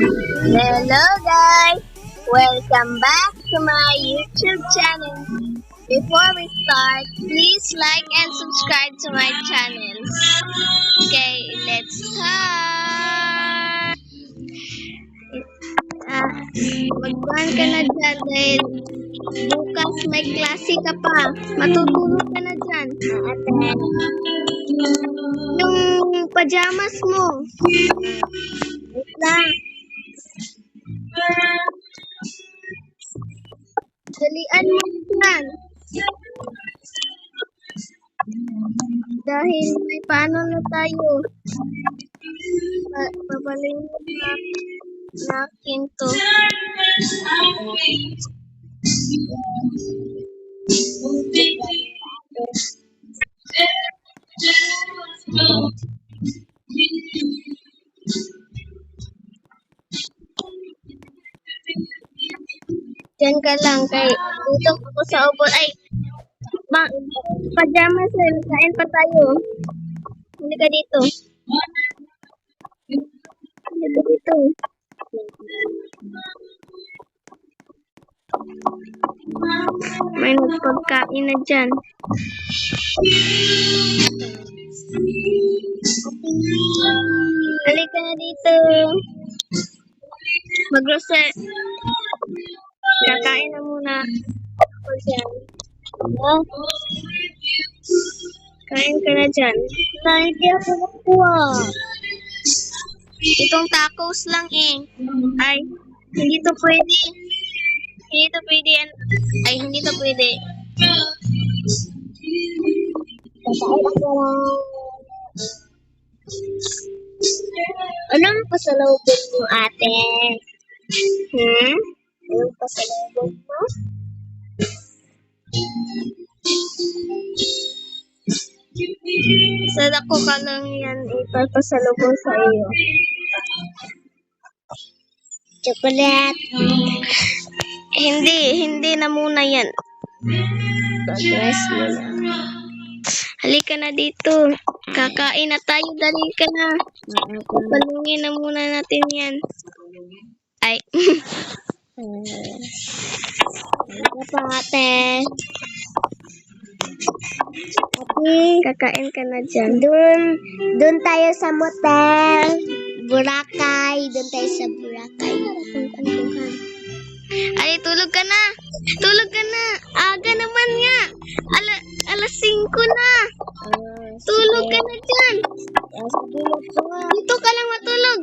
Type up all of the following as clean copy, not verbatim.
Hello guys! Welcome back to my YouTube channel. Before we start, please like and subscribe to my channel. Okay, let's start! Magbuhan ka na dyan dahil bukas may klase ka pa. Matutulog ka na dyan. Yung pajamas mo. Wait lang. Dalian mo yan. Dahil may paano na tayo. Pabalingin na akin to. Diyan ka lang kay gutom ako sa ubo. Ay, pajama sir, kain pa tayo. Hindi ka dito. Hindi ka dito. May nagpagkain na dyan. Halika na dito. Mag-grocery. Kakain na muna ako dyan. Kain ka na dyan. Hindi ako nakuha. Itong tacos lang eh. Ay, hindi to pwede. Hindi to pwede. Ay, hindi to pwede. Kakain ako lang. Anong pasalubong mo ate? Anong pasalubong mo? Sadako ka lang yan ipapasalubong sa iyo. Chocolate. Hindi na muna yan. Pag-rest mo na. Halika na dito. Kakain na tayo. Dali ka na. Palungin na muna natin yan. Ay. Halika pa ate. Kakain ka na dyan. Doon tayo sa motel. Boracay. Doon tayo sa Boracay. Ay, tulog ka na. Tulog ka na. Aga naman nga. Alas 5 na. Tulog ka na dyan. Dito ka lang matulog.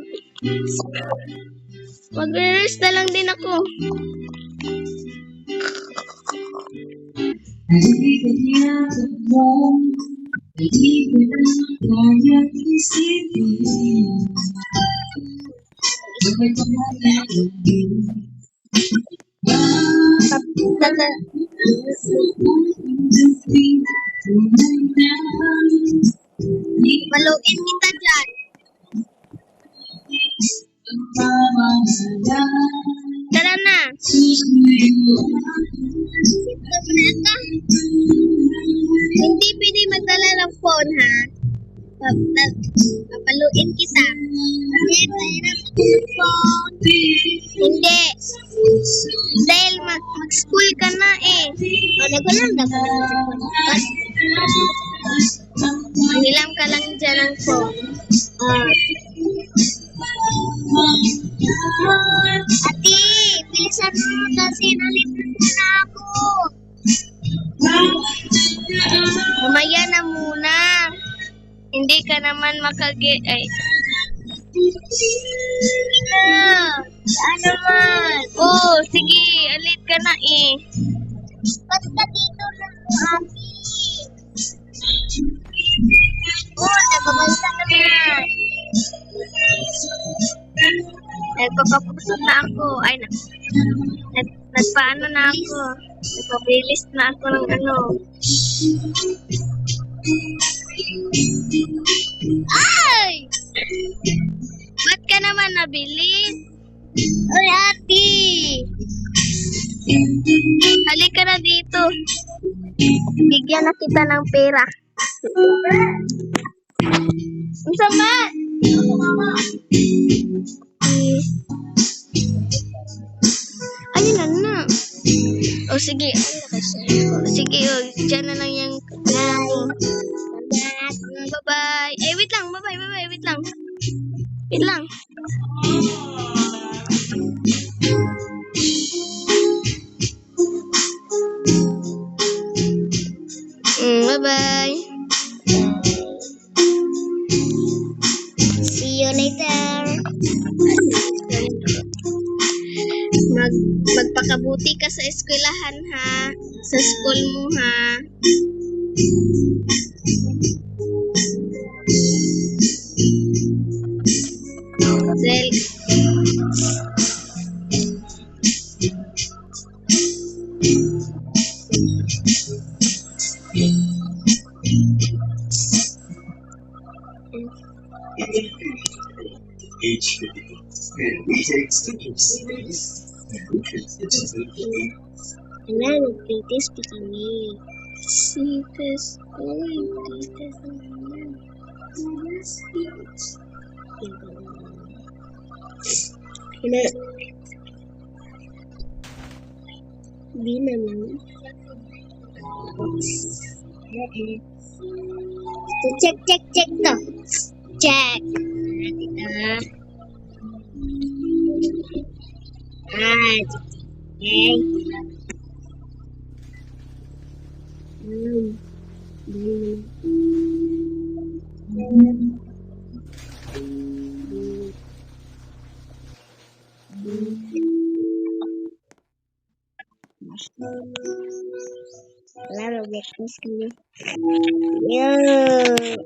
Mag-rest na lang din ako. Hindi ko tinatak mo, hindi ko na kayang isipin. Bakit ko malalagin? Maluin kita dyan. Tara na. Hindi pwede magdala ng phone, ha? Papaluin kita. Kasi mahirap ako ng phone. Hindi. Dahil mag-school ka na eh. Ano ko lang dapat? Hilam ka lang dyan ng phone. Ate, bilisan mo kasi nalimutan na ako. Mamaya na muna. Hindi ka naman ay. Saan naman? Oh, sige, alit ka na eh. Ba't ka dito lang mo, ate? Oh, nagbabalta ka na. Nagpapapusot na ako. Ay, nagpaano na ako. Nagpabilis na ako ng ano. Ay! Ba't ka naman nabilis? Oy, ate! Halika na dito. Bigyan na kita ng pera. Ang sama! sige. Sige, dyan na lang yung... Bye-bye. Wait lang. Bye-bye. Wait lang. Wait lang. Bye-bye. See you later. Magpakabuti ka sa eskwelahan, ha? Sa school mo, ha? Dahil and we take stickers. wala, nag-practice pa kami. Sitas. Ay, titas naman. Wala. Di naman. So, check to. Check. Okay. Claro, breakfast kami.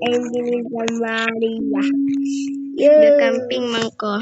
Angelina Maria. Camping man ko.